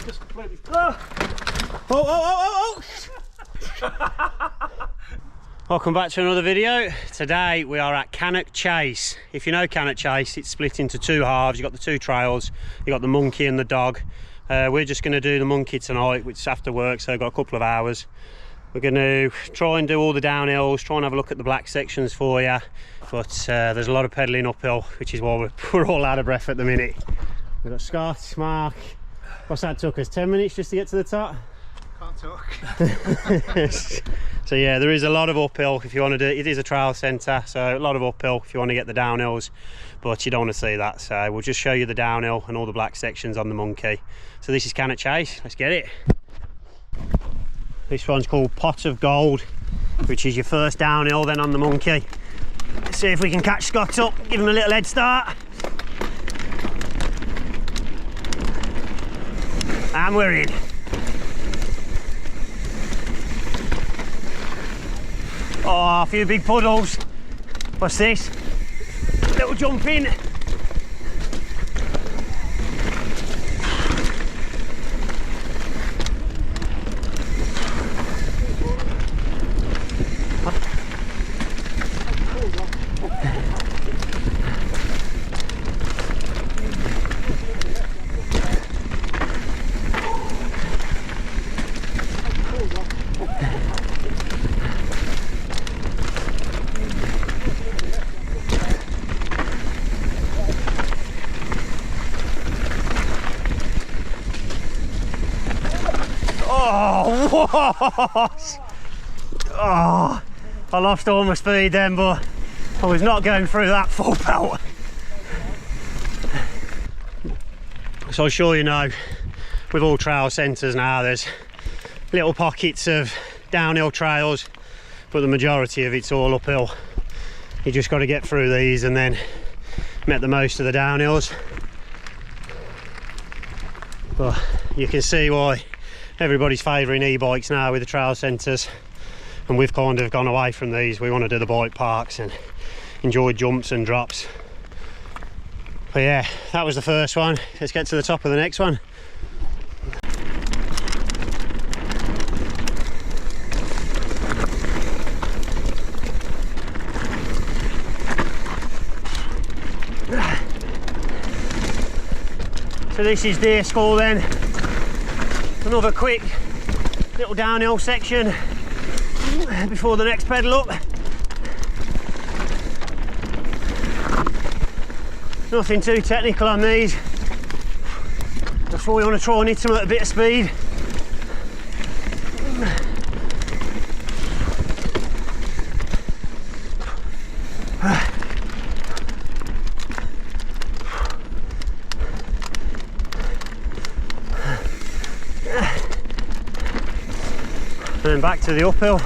Just completely. Welcome back to another video. Today we are at Cannock Chase. If you know Cannock Chase, it's split into two halves. You've got the two trails, you've got the monkey and the dog. We're just going to do the monkey tonight, which is after work, so I've got a couple of hours. We're going to try and do all the downhills, try and have a look at the black sections for you, but there's a lot of pedalling uphill, which is why we're all out of breath at the minute. We've got Scott, Mark. What's that took us? 10 minutes just to get to the top? Can't talk. So yeah, there is a lot of uphill if you want to do it. It is a trail centre, so a lot of uphill if you want to get the downhills, but you don't want to see that. So we'll just show you the downhill and all the black sections on the monkey. So this is Cannock Chase, let's get it. This one's called Pot of Gold, which is your first downhill then on the monkey. Let's see if we can catch Scott up, give him a little head start. And we're in. Oh, a few big puddles. What's this? Little jump in. Oh, I lost all my speed then, but I was not going through that full pelt. So I'm sure you know, with all trail centres now, there's little pockets of downhill trails, but the majority of it's all uphill. You just got to get through these and then make the most of the downhills. But you can see why everybody's favouring e-bikes now with the trail centres, and we've kind of gone away from these. We want to do the bike parks and enjoy jumps and drops. But yeah, that was the first one. Let's get to the top of the next one. So this is Deer School then. Another quick little downhill section before the next pedal up. Nothing too technical on these. That's why we want to try and hit them at a bit of speed. And then back to the uphill.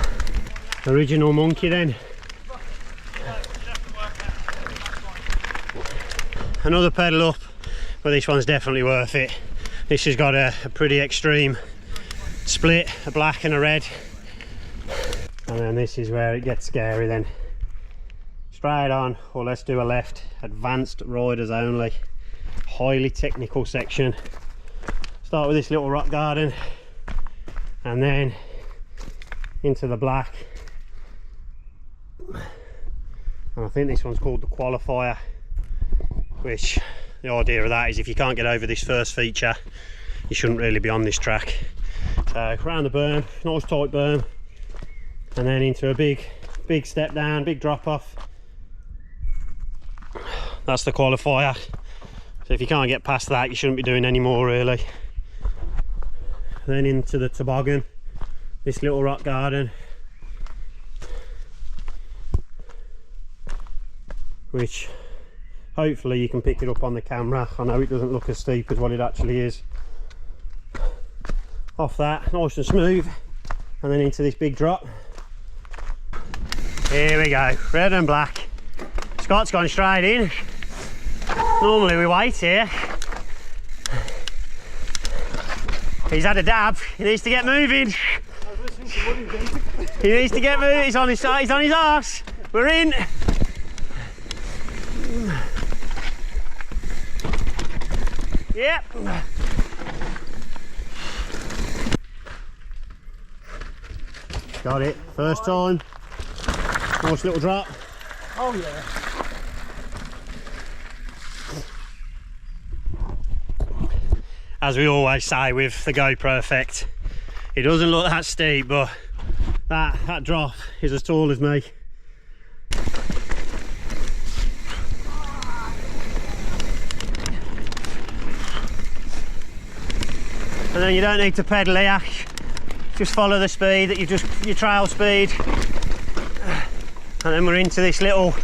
Original monkey then. Another pedal up, but this one's definitely worth it. This has got a pretty extreme split, a black and a red. And then this is where it gets scary then. Straight on, or let's do a left. Advanced riders only. Highly technical section. Start with this little rock garden, and then into the black, and I think this one's called the qualifier, which the idea of that is if you can't get over this first feature, you shouldn't really be on this track. So around the berm, nice tight berm, and then into a big step down, big drop off. That's the qualifier. So if you can't get past that, you shouldn't be doing any more really. Then into the toboggan, this little rock garden, which hopefully you can pick it up on the camera. I know it doesn't look as steep as what it actually is. Off that, nice and smooth, and then into this big drop. Here we go, red and black. Scott's gone straight in. Normally we wait here. He's had a dab, he needs to get moving. He needs to get moving, he's on his arse. We're in. Yep. Got it. First time. Nice little drop. Oh yeah. As we always say with the GoPro effect, it doesn't look that steep, but that drop is as tall as me. And then you don't need to pedal here, just follow the speed that your trail speed. And then we're into this little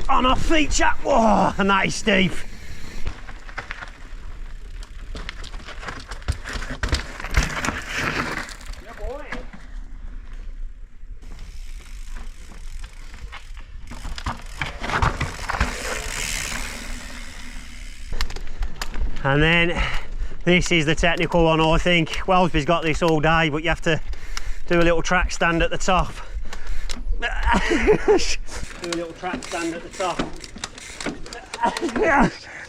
on-off feature. Whoa, and that is steep. Yeah, boy. And then this is the technical one, I think. Wellsby's got this all day, but you have to do a little track stand at the top. Do a little track stand at the top.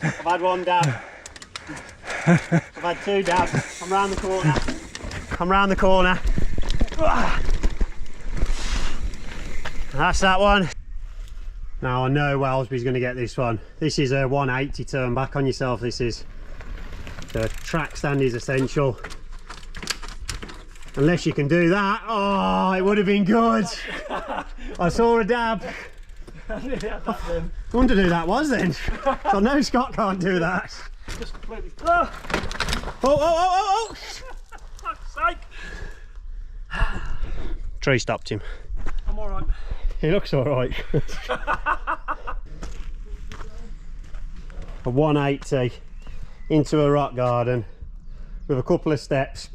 I've had one dab. I've had two dabs. I'm round the corner. I'm round the corner. That's that one. Now I know Wellsby's going to get this one. This is a 180 turn back on yourself. This is. The track stand is essential. Unless you can do that. Oh, it would have been good. I saw a dab. I wonder who that was then. So I know Scott can't do that. Just completely. Oh, oh. Fuck's sake. Tree stopped him. I'm alright. He looks alright. A 180 into a rock garden with a couple of steps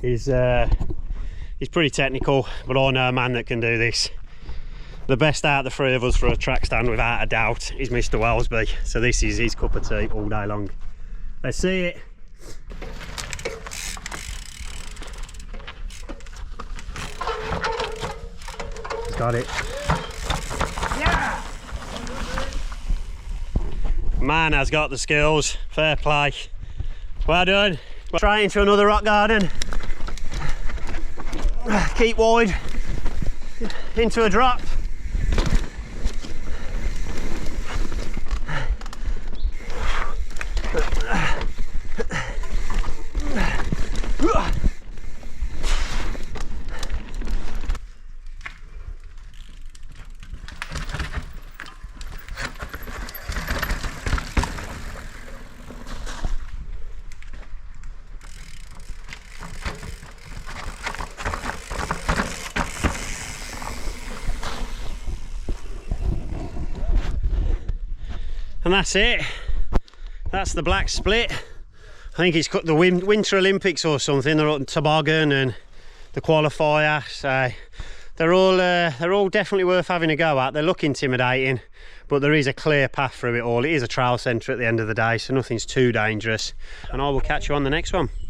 is pretty technical, but I know a man that can do this. The best out of the three of us for a track stand without a doubt is Mr. Wellsby, so this is his cup of tea all day long. Let's see it. He's got it. Yeah! Man has got the skills. Fair play. Well done. Straight into another rock garden. Keep wide. Into a drop. And that's it. That's the black split. I think it's got the Winter Olympics or something. They're on toboggan and the qualifier. So they're all definitely worth having a go at. They look intimidating, but there is a clear path through it all. It is a trail centre at the end of the day, so nothing's too dangerous. And I will catch you on the next one.